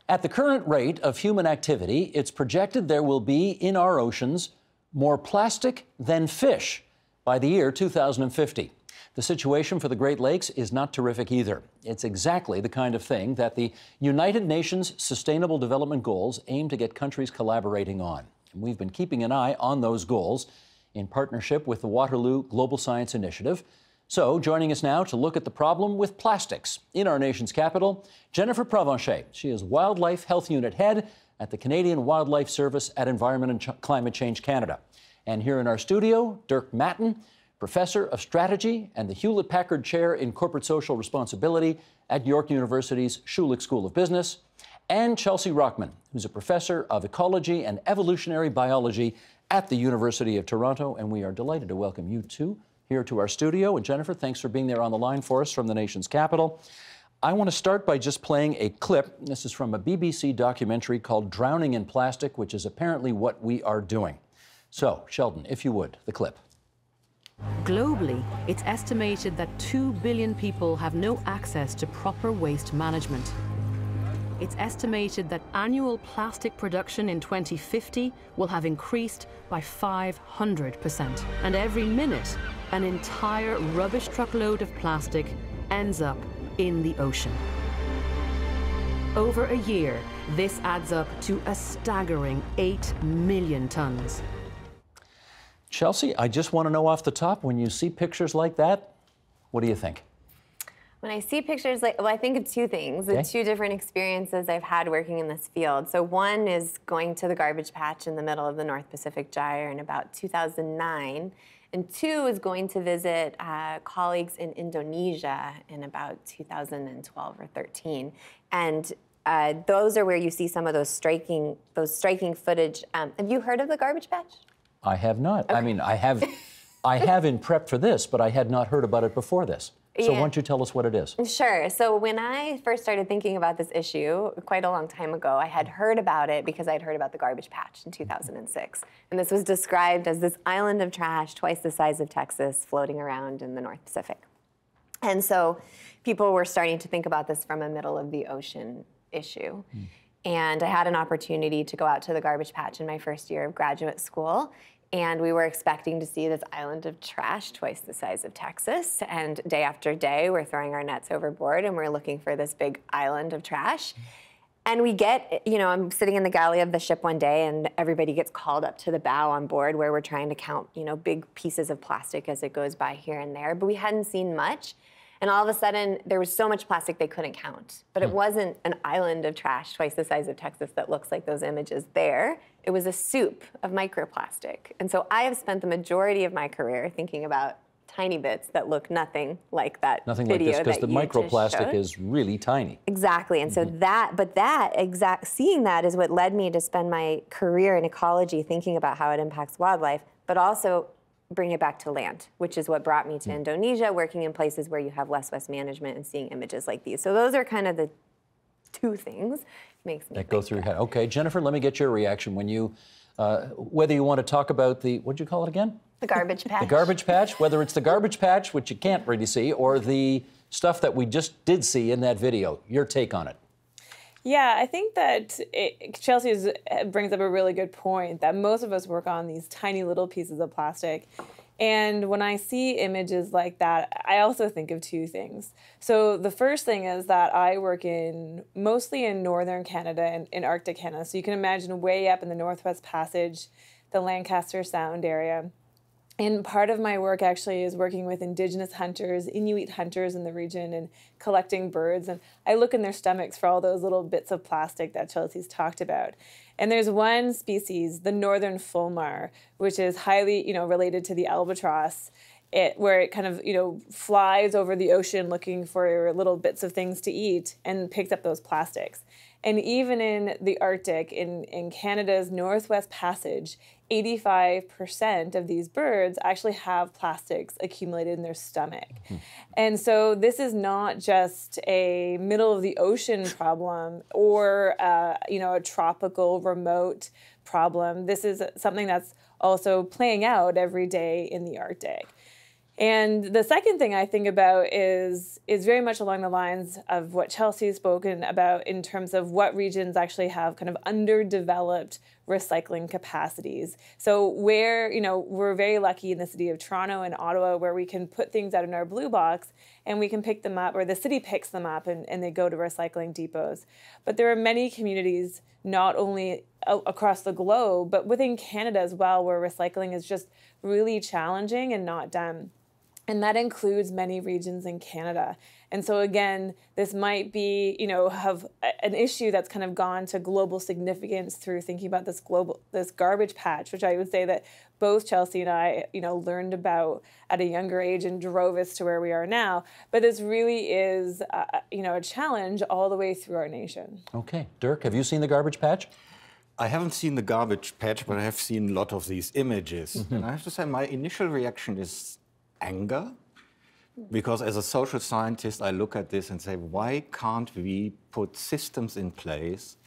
At the current rate of human activity, it's projected there will be in our oceans more plastic than fish by the year 2050. The situation for the Great Lakes is not terrific either. It's exactly the kind of thing that the United Nations Sustainable Development Goals aim to get countries collaborating on. And we've been keeping an eye on those goals in partnership with the Waterloo Global Science Initiative. So, joining us now to look at the problem with plastics in our nation's capital, Jennifer Provencher. She is Wildlife Health Unit Head at the Canadian Wildlife Service at Environment and Climate Change Canada. And here in our studio, Dirk Matten, Professor of Strategy and the Hewlett-Packard Chair in Corporate Social Responsibility at York University's Schulich School of Business, and Chelsea Rockman, who's a Professor of Ecology and Evolutionary Biology at the University of Toronto. And we are delighted to welcome you two here to our studio. And Jennifer, thanks for being there on the line for us from the nation's capital. I want to start by just playing a clip. This is from a BBC documentary called Drowning in Plastic, which is apparently what we are doing. So, Sheldon, if you would, the clip. Globally, it's estimated that 2 billion people have no access to proper waste management. It's estimated that annual plastic production in 2050 will have increased by 500%. And every minute, an entire rubbish truckload of plastic ends up in the ocean. Over a year, this adds up to a staggering 8 million tons. Chelsea, I just want to know off the top, when you see pictures like that, what do you think? When I see pictures like, well, I think of two things, the two different experiences I've had working in this field. So one is going to the garbage patch in the middle of the North Pacific Gyre in about 2009. And two is going to visit colleagues in Indonesia in about 2012 or 13. And those are where you see some of those striking footage. Have you heard of the garbage patch? I have not. Okay. I mean, I have in prep for this, but I had not heard about it before this. So why don't you tell us what it is? Sure. So when I first started thinking about this issue, quite a long time ago, I had heard about it because I'd heard about the garbage patch in 2006. And this was described as this island of trash twice the size of Texas floating around in the North Pacific. And so people were starting to think about this from a middle of the ocean issue. And I had an opportunity to go out to the garbage patch in my first year of graduate school. And we were expecting to see this island of trash twice the size of Texas. And day after day, we're throwing our nets overboard and we're looking for this big island of trash. And we get, I'm sitting in the galley of the ship one day and everybody gets called up to the bow on board where we're trying to count, big pieces of plastic as it goes by here and there. But we hadn't seen much. And all of a sudden, there was so much plastic they couldn't count. But it wasn't an island of trash twice the size of Texas that looks like those images there. It was a soup of microplastic. And so I have spent the majority of my career thinking about tiny bits that look nothing like that Nothing video like this, because the microplastic is really tiny. Exactly. And so seeing that is what led me to spend my career in ecology thinking about how it impacts wildlife, but also bring it back to land, which is what brought me to Indonesia, working in places where you have less waste management and seeing images like these. So those are kind of the two things makes me that go through your head. Okay, Jennifer, let me get your reaction when you, whether you want to talk about the, what'd you call it again? The garbage patch. The garbage patch, whether it's the garbage patch, which you can't really see, or the stuff that we just did see in that video. Your take on it. Yeah, I think that Chelsea brings up a really good point that most of us work on these tiny little pieces of plastic. And when I see images like that, I also think of two things. So the first thing is that I work mostly in northern Canada and in Arctic Canada. So you can imagine way up in the Northwest Passage, the Lancaster Sound area. And part of my work actually is working with Indigenous hunters, Inuit hunters in the region, and collecting birds. And I look in their stomachs for all those little bits of plastic that Chelsea's talked about. And there's one species, the northern fulmar, which is highly, related to the albatross, where it kind of, flies over the ocean looking for little bits of things to eat and picks up those plastics. And even in the Arctic, in Canada's Northwest Passage, 85% of these birds actually have plastics accumulated in their stomach. And so this is not just a middle of the ocean problem or a tropical remote problem. This is something that's also playing out every day in the Arctic. And the second thing I think about is very much along the lines of what Chelsea's spoken about in terms of what regions actually have kind of underdeveloped recycling capacities. So where, we're very lucky in the city of Toronto and Ottawa where we can put things out in our blue box and we can pick them up, or the city picks them up and they go to recycling depots. But there are many communities, not only across the globe, but within Canada as well, where recycling is just really challenging and not done. And that includes many regions in Canada. And so again, this might be, have an issue that's kind of gone to global significance through thinking about this garbage patch, which I would say that both Chelsea and I, learned about at a younger age and drove us to where we are now. But this really is, a challenge all the way through our nation. Okay, Dirk, have you seen the garbage patch? I haven't seen the garbage patch, but I have seen a lot of these images. Mm-hmm. And I have to say, my initial reaction is anger, because as a social scientist, I look at this and say, why can't we put systems in place?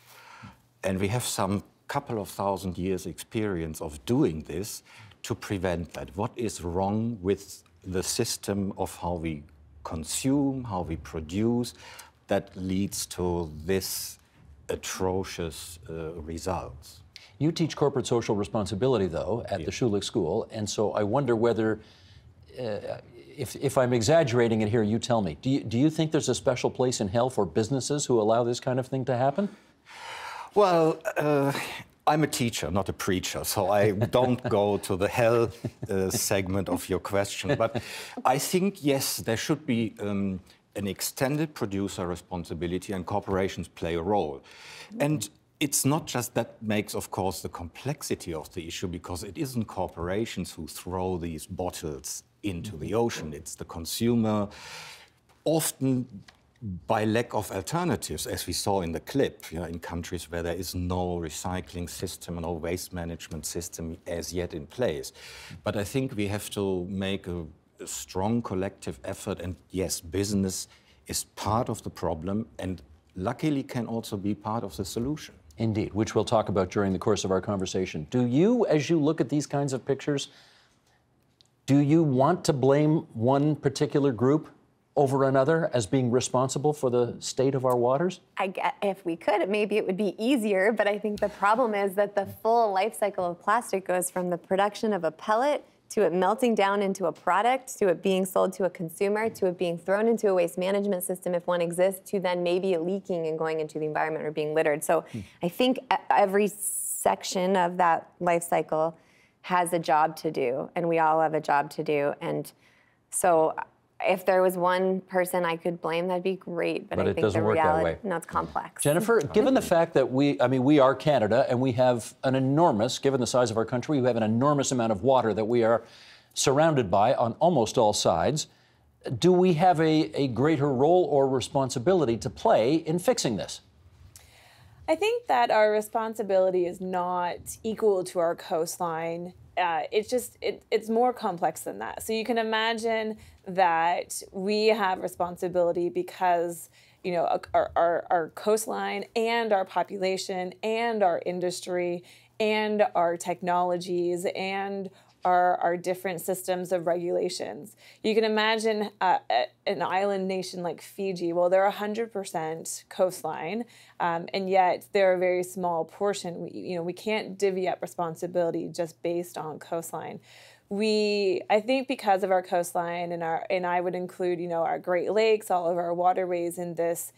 And we have some couple of thousand years experience of doing this to prevent that. What is wrong with the system of how we consume, how we produce, that leads to this atrocious results? You teach corporate social responsibility, though, at the Schulich School, and so I wonder whether if I'm exaggerating it here, you tell me. Do you think there's a special place in hell for businesses who allow this kind of thing to happen? Well, I'm a teacher, not a preacher, so I don't go to the hell segment of your question. But I think, yes, there should be an extended producer responsibility, and corporations play a role. And it's not just that makes, of course, the complexity of the issue, because it isn't corporations who throw these bottles into the ocean. It's the consumer, often by lack of alternatives, as we saw in the clip, in countries where there is no recycling system, no waste management system as yet in place. But I think we have to make a strong collective effort, and yes, business is part of the problem and luckily can also be part of the solution. Indeed, which we'll talk about during the course of our conversation. Do you, as you look at these kinds of pictures, do you want to blame one particular group over another as being responsible for the state of our waters? If we could, maybe it would be easier, but I think the problem is that the full life cycle of plastic goes from the production of a pellet to it melting down into a product, to it being sold to a consumer, to it being thrown into a waste management system if one exists, to then maybe it leaking and going into the environment or being littered. So I think every section of that life cycle has a job to do, and we all have a job to do. And so if there was one person I could blame, that'd be great. But I think doesn't the work reality, that way. No, it's complex. Jennifer, given the fact that we are Canada, and we have an enormous, given the size of our country, we have an enormous amount of water that we are surrounded by on almost all sides. Do we have a greater role or responsibility to play in fixing this? I think that our responsibility is not equal to our coastline. It's more complex than that. So you can imagine that we have responsibility because, our coastline and our population and our industry and our technologies and our different systems of regulations. You can imagine an island nation like Fiji. Well, they're 100% coastline, and yet they're a very small portion. We can't divvy up responsibility just based on coastline. I think because of our coastline and I would include, our Great Lakes, all of our waterways in this,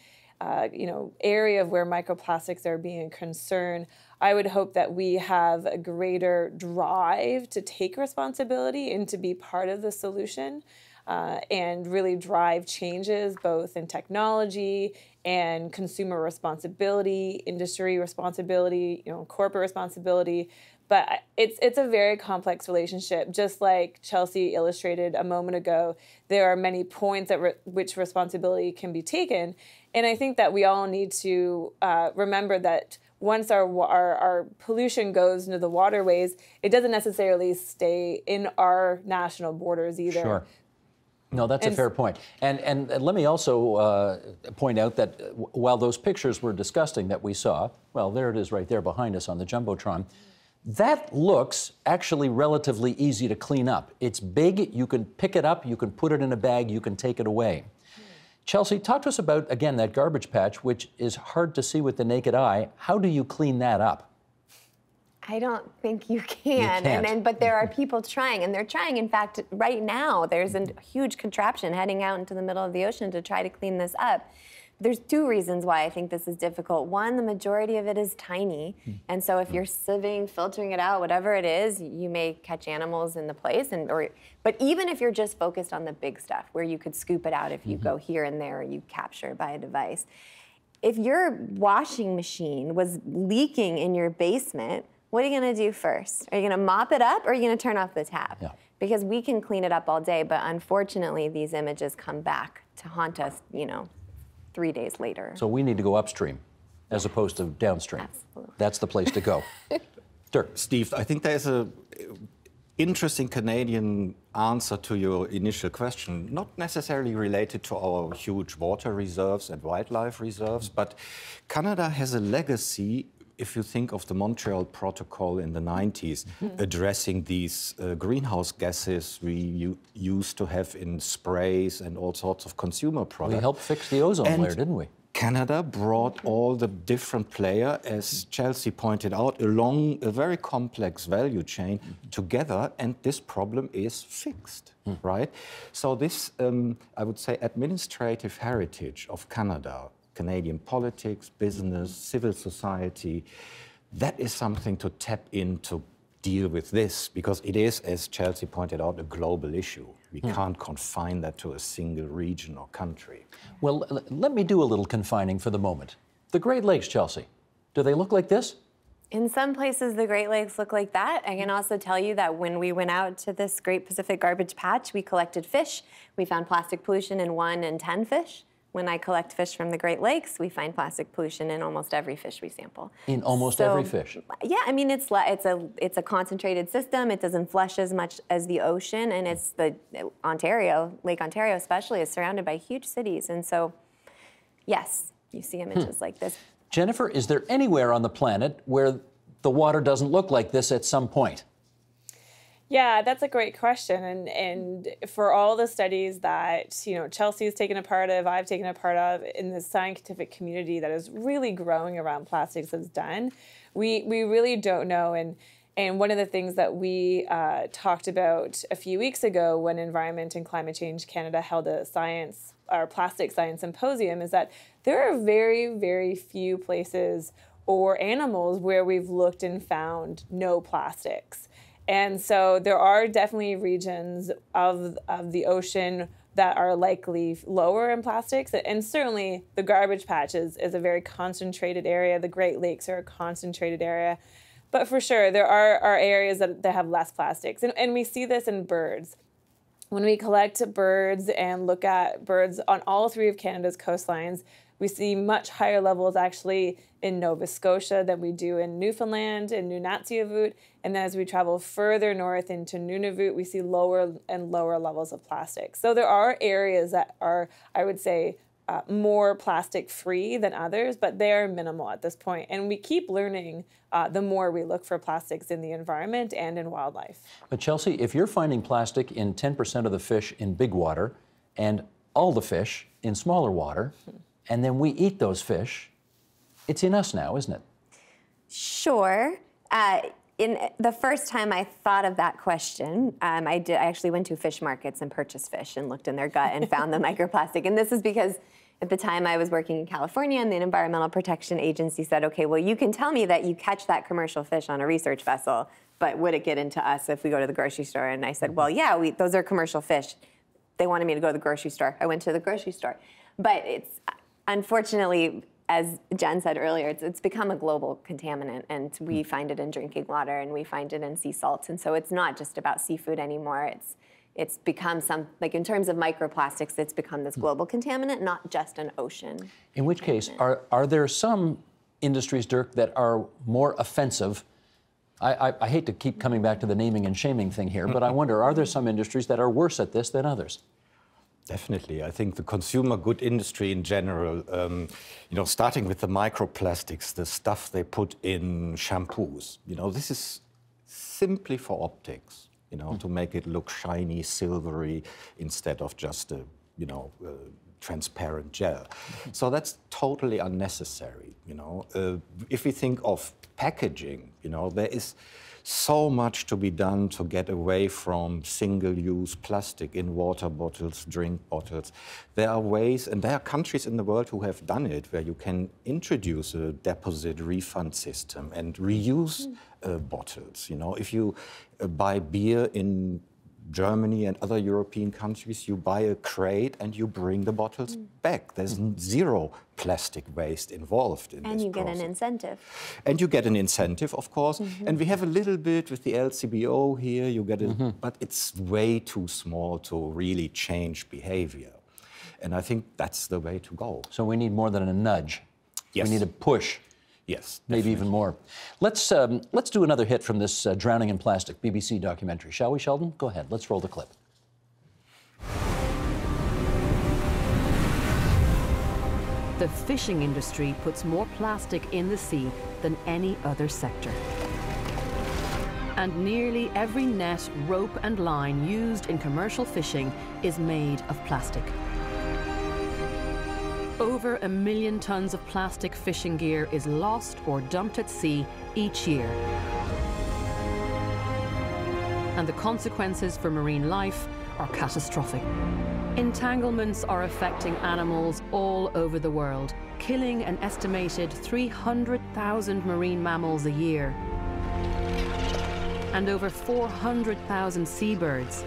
area of where microplastics are being a concern, I would hope that we have a greater drive to take responsibility and to be part of the solution and really drive changes both in technology and consumer responsibility, industry responsibility, corporate responsibility. But it's a very complex relationship. Just like Chelsea illustrated a moment ago, there are many points at which responsibility can be taken. And I think that we all need to remember that once our pollution goes into the waterways, it doesn't necessarily stay in our national borders either. Sure. No, that's a fair point. And let me also point out that while those pictures were disgusting that we saw, well, there it is right there behind us on the Jumbotron, That looks actually relatively easy to clean up. It's big, you can pick it up, you can put it in a bag, you can take it away. Chelsea, talk to us about, again, that garbage patch, which is hard to see with the naked eye. How do you clean that up? I don't think you can. But there are people trying, and they're trying. In fact, right now, there's a huge contraption heading out into the middle of the ocean to try to clean this up. There's two reasons why I think this is difficult. One, the majority of it is tiny, and so if you're sieving, filtering it out, whatever it is, you may catch animals in the place. But even if you're just focused on the big stuff, where you could scoop it out if you go here and there, or you capture it by a device. If your washing machine was leaking in your basement, what are you going to do first? Are you going to mop it up, or are you going to turn off the tap? Yeah. Because we can clean it up all day, but unfortunately, these images come back to haunt us, 3 days later. So we need to go upstream as opposed to downstream. Absolutely. That's the place to go. Dirk. Steve, I think there's an interesting Canadian answer to your initial question, not necessarily related to our huge water reserves and wildlife reserves, but Canada has a legacy, if you think of the Montreal Protocol in the 90s, addressing these greenhouse gases we used to have in sprays and all sorts of consumer products. We helped fix the ozone layer, didn't we? Canada brought all the different players, as Chelsea pointed out, along a very complex value chain together, and this problem is fixed, right? So this, I would say, administrative heritage of Canada, Canadian politics, business, civil society, that is something to tap in to deal with this, because it is, as Chelsea pointed out, a global issue. We can't confine that to a single region or country. Well, let me do a little confining for the moment. The Great Lakes, Chelsea, do they look like this? In some places, the Great Lakes look like that. I can also tell you that when we went out to this Great Pacific Garbage Patch, we collected fish. We found plastic pollution in 1 in 10 fish. When I collect fish from the Great Lakes, we find plastic pollution in almost every fish we sample. In almost every fish? Yeah, I mean, it's a concentrated system. It doesn't flush as much as the ocean, and it's Lake Ontario especially, is surrounded by huge cities. And so, yes, you see images like this. Jennifer, is there anywhere on the planet where the water doesn't look like this at some point? Yeah, that's a great question. And for all the studies that, Chelsea's taken a part of, I've taken a part of in the scientific community that is really growing around plastics that's done, we really don't know. And one of the things that we talked about a few weeks ago when Environment and Climate Change Canada held a plastic science symposium is that there are very, very few places or animals where we've looked and found no plastics. And so there are definitely regions of the ocean that are likely lower in plastics. And certainly the garbage patches is a very concentrated area. The Great Lakes are a concentrated area. But for sure, there are areas that have less plastics. And we see this in birds. When we collect birds and look at birds on all 3 of Canada's coastlines, we see much higher levels actually in Nova Scotia than we do in Newfoundland and Nunatsiavut. And then as we travel further north into Nunavut, we see lower and lower levels of plastic. So there are areas that are, I would say, more plastic-free than others, but they are minimal at this point. And we keep learning the more we look for plastics in the environment and in wildlife. But Chelsea, if you're finding plastic in 10% of the fish in big water and all the fish in smaller water, and then we eat those fish, it's in us now, isn't it? Sure. In the first time I thought of that question, I actually went to fish markets and purchased fish and looked in their gut and found the microplastic. And this is because at the time I was working in California, and the Environmental Protection Agency said, okay, well, you can tell me that you catch that commercial fish on a research vessel, but would it get into us if we go to the grocery store? And I said, well, yeah, those are commercial fish. They wanted me to go to the grocery store. I went to the grocery store. But it's, unfortunately, as Jen said earlier, it's become a global contaminant, and we find it in drinking water, and we find it in sea salts. And so it's not just about seafood anymore. It's become like in terms of microplastics, it's become this global contaminant, not just an ocean. In which case, are there some industries, Dirk, that are more offensive? I hate to keep coming back to the naming and shaming thing here, but I wonder, are there some industries that are worse at this than others? Definitely. I think the consumer good industry in general, starting with the microplastics, the stuff they put in shampoos, this is simply for optics, you know, to make it look shiny, silvery, instead of just a, you know, transparent gel. So that's totally unnecessary, you know. If we think of packaging, you know, there is so much to be done to get away from single-use plastic in water bottles, drink bottles. There are ways, and there are countries in the world who have done it, where you can introduce a deposit refund system and reuse bottles. You know, if you buy beer in Germany and other European countries, you buy a crate and you bring the bottles back. There's zero plastic waste involved in this process. And you get an incentive. And you get an incentive, of course. And we have a little bit with the LCBO here, you get it, but it's way too small to really change behavior. And I think that's the way to go. So we need more than a nudge. Yes. We need a push. Yes, Maybe even more. Let's do another hit from this Drowning in Plastic BBC documentary, shall we, Sheldon? Go ahead, let's roll the clip. The fishing industry puts more plastic in the sea than any other sector. And nearly every net, rope and line used in commercial fishing is made of plastic. Over 1 million tons of plastic fishing gear is lost or dumped at sea each year. And the consequences for marine life are catastrophic. Entanglements are affecting animals all over the world, killing an estimated 300,000 marine mammals a year and over 400,000 seabirds.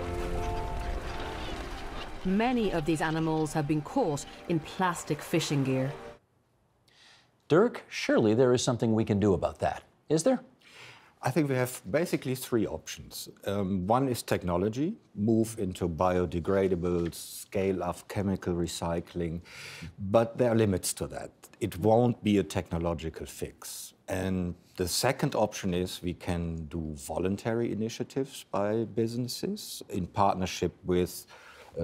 Many of these animals have been caught in plastic fishing gear. Dirk, surely there is something we can do about that, is there? I think we have basically 3 options. One is technology, move into biodegradable, scale up chemical recycling, but there are limits to that. It won't be a technological fix. And the second option is we can do voluntary initiatives by businesses in partnership with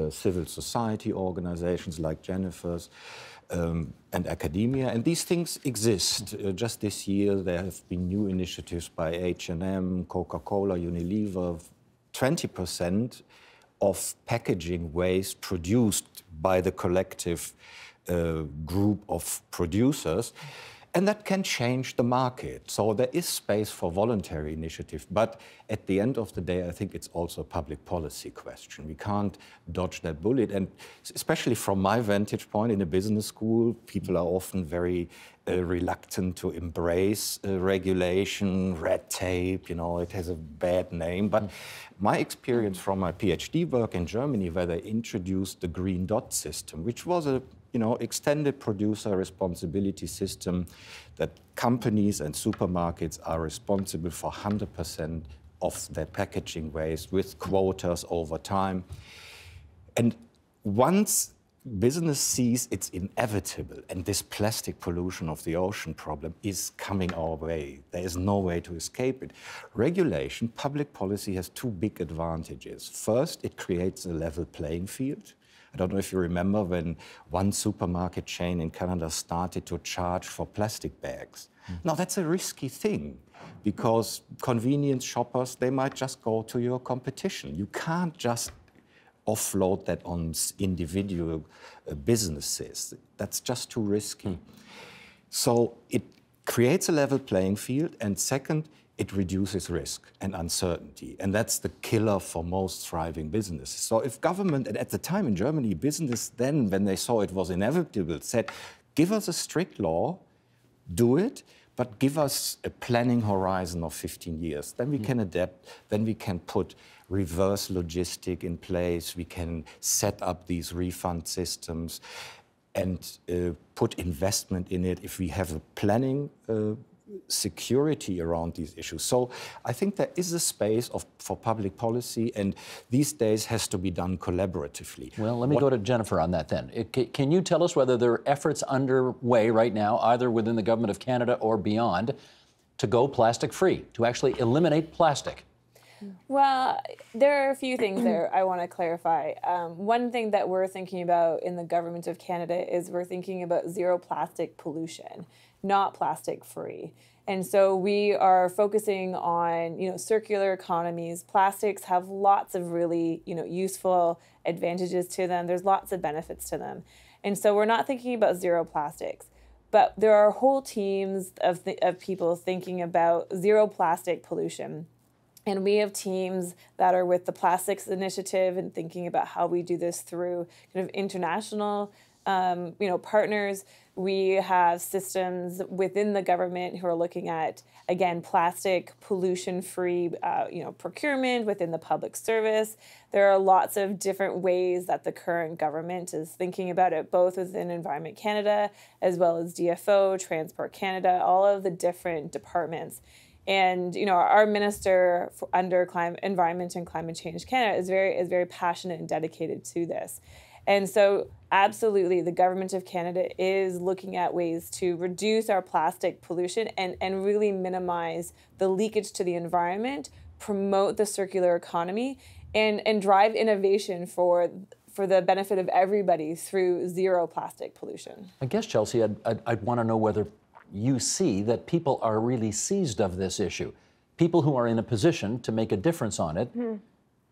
civil society organizations like Jennifer's and academia. And these things exist. Just this year, there have been new initiatives by H&M, Coca-Cola, Unilever. 20% of packaging waste produced by the collective group of producers. And that can change the market. So there is space for voluntary initiative. But at the end of the day, I think it's also a public policy question. We can't dodge that bullet. And especially from my vantage point in a business school, people are often very reluctant to embrace regulation, red tape. You know, it has a bad name. But my experience from my PhD work in Germany, where they introduced the Green Dot system, which was a extended producer responsibility system that companies and supermarkets are responsible for 100% of their packaging waste with quotas over time. And once business sees it's inevitable and this plastic pollution of the ocean problem is coming our way, there is no way to escape it. Regulation, public policy has 2 big advantages. First, it creates a level playing field. I don't know if you remember when one supermarket chain in Canada started to charge for plastic bags. Now, that's a risky thing because convenience shoppers, they might just go to your competition. You can't just offload that on individual businesses. That's just too risky. So it creates a level playing field, and second, it reduces risk and uncertainty. And that's the killer for most thriving businesses. So if government, and at the time in Germany, business then, when they saw it was inevitable, said, give us a strict law, do it, but give us a planning horizon of 15 years. Then we can adapt, then we can put reverse logistic in place, we can set up these refund systems and put investment in it if we have a planning security around these issues. So I think there is a space for public policy, and these days has to be done collaboratively. Well, let me go to Jennifer on that then. Can you tell us whether there are efforts underway right now, either within the Government of Canada or beyond, to go plastic-free, to actually eliminate plastic? Well, there are a few things there I want to clarify. One thing that we're thinking about in the Government of Canada is we're thinking about zero plastic pollution. not plastic free. And so we are focusing on, circular economies. Plastics have lots of really, useful advantages to them. There's lots of benefits to them. And so we're not thinking about zero plastics, but there are whole teams of people thinking about zero plastic pollution. And we have teams that are with the Plastics Initiative and thinking about how we do this through kind of international partners. We have systems within the government who are looking at, again, plastic pollution-free, procurement within the public service. There are lots of different ways that the current government is thinking about it, both within Environment Canada as well as DFO, Transport Canada, all of the different departments. And our minister under Environment and Climate Change Canada is very passionate and dedicated to this. And so absolutely, the Government of Canada is looking at ways to reduce our plastic pollution and really minimize the leakage to the environment, promote the circular economy, and drive innovation for the benefit of everybody through zero plastic pollution. I guess, Chelsea, I'd want to know whether you see that people are really seized of this issue. People who are in a position to make a difference on it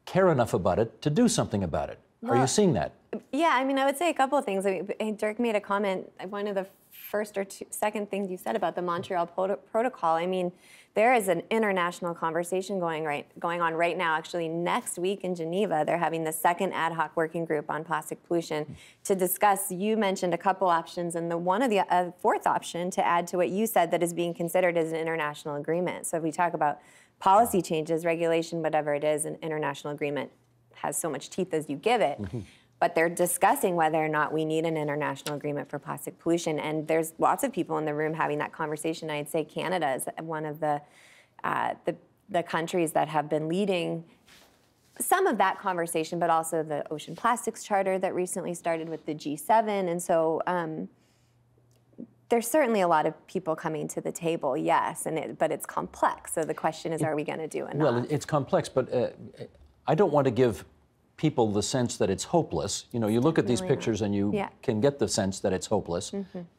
care enough about it to do something about it. Are you seeing that? Yeah, I mean, I would say a couple of things. Dirk made a comment, one of the first or second things you said about the Montreal Protocol. I mean, there is an international conversation going on right now. Actually, next week in Geneva, they're having the second ad hoc working group on plastic pollution to discuss. You mentioned a couple options, and the fourth option to add to what you said that is being considered is an international agreement. So if we talk about policy changes, regulation, whatever it is, an international agreement has so much teeth as you give it. But they're discussing whether or not we need an international agreement for plastic pollution. And there's lots of people in the room having that conversation. I'd say Canada is one of the countries that have been leading some of that conversation, but also the Ocean Plastics Charter that recently started with the G7. And so there's certainly a lot of people coming to the table, yes, but it's complex. So the question is, are we going to do enough? Well, it's complex, but I don't want to give people the sense that it's hopeless. You look at these pictures and you can get the sense that it's hopeless,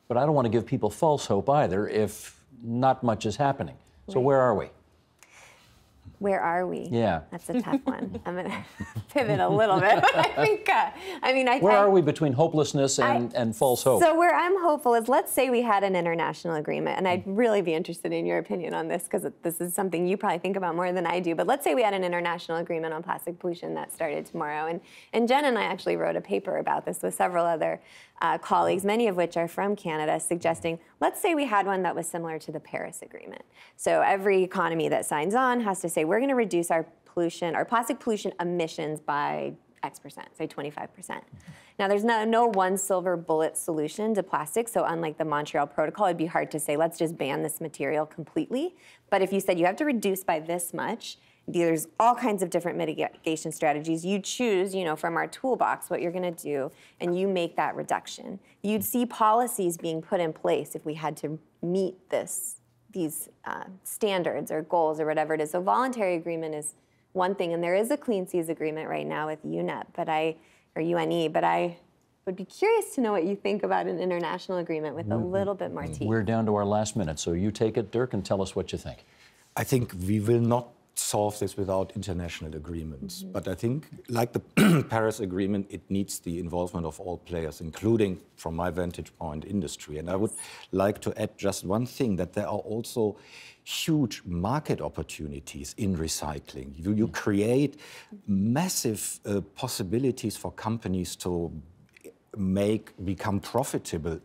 but I don't want to give people false hope either if not much is happening. So where are we? Where are we? Yeah. That's a tough one. I'm going to pivot a little bit. Where are we between hopelessness and false hope? So where I'm hopeful is, let's say we had an international agreement, and I'd really be interested in your opinion on this because this is something you probably think about more than I do, but let's say we had an international agreement on plastic pollution that started tomorrow. And Jen and I actually wrote a paper about this with several other colleagues, many of which are from Canada, suggesting, let's say we had one that was similar to the Paris Agreement. So every economy that signs on has to say, we're going to reduce our plastic pollution emissions by X percent, say 25%. Now, there's no one silver bullet solution to plastic. So unlike the Montreal Protocol, it'd be hard to say, let's just ban this material completely. But if you said you have to reduce by this much, there's all kinds of different mitigation strategies. You choose, from our toolbox what you're going to do, and you make that reduction. You'd see policies being put in place if we had to meet these standards or goals or whatever it is. So voluntary agreement is one thing, and there is a Clean Seas Agreement right now with UNEP, or UNE, but I would be curious to know what you think about an international agreement with a little bit more teeth. We're down to our last minute, so you take it, Dirk, and tell us what you think. I think we will not solve this without international agreements. But I think, like the Paris Agreement, it needs the involvement of all players, including, from my vantage point, industry. And I would like to add just one thing, that there are also huge market opportunities in recycling. You create massive possibilities for companies to become profitable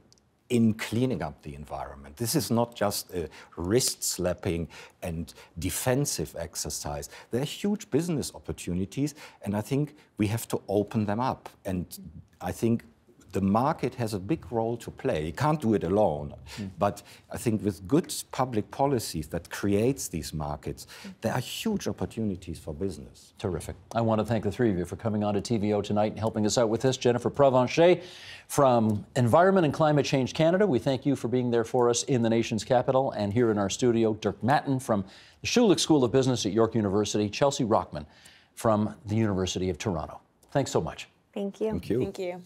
in cleaning up the environment. This is not just a wrist-slapping and defensive exercise. There are huge business opportunities, and I think we have to open them up. And I think the market has a big role to play. You can't do it alone, but I think with good public policies that creates these markets, there are huge opportunities for business. Terrific. I want to thank the three of you for coming on to TVO tonight and helping us out with this. Jennifer Provencher from Environment and Climate Change Canada, we thank you for being there for us in the nation's capital and here in our studio. Dirk Matten from the Schulich School of Business at York University, Chelsea Rockman from the University of Toronto. Thanks so much. Thank you. Thank you. Thank you.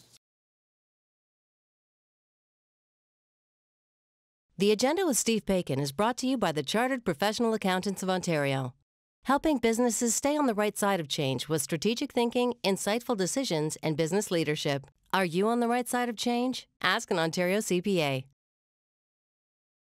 The Agenda with Steve Bacon is brought to you by the Chartered Professional Accountants of Ontario, helping businesses stay on the right side of change with strategic thinking, insightful decisions, and business leadership. Are you on the right side of change? Ask an Ontario CPA.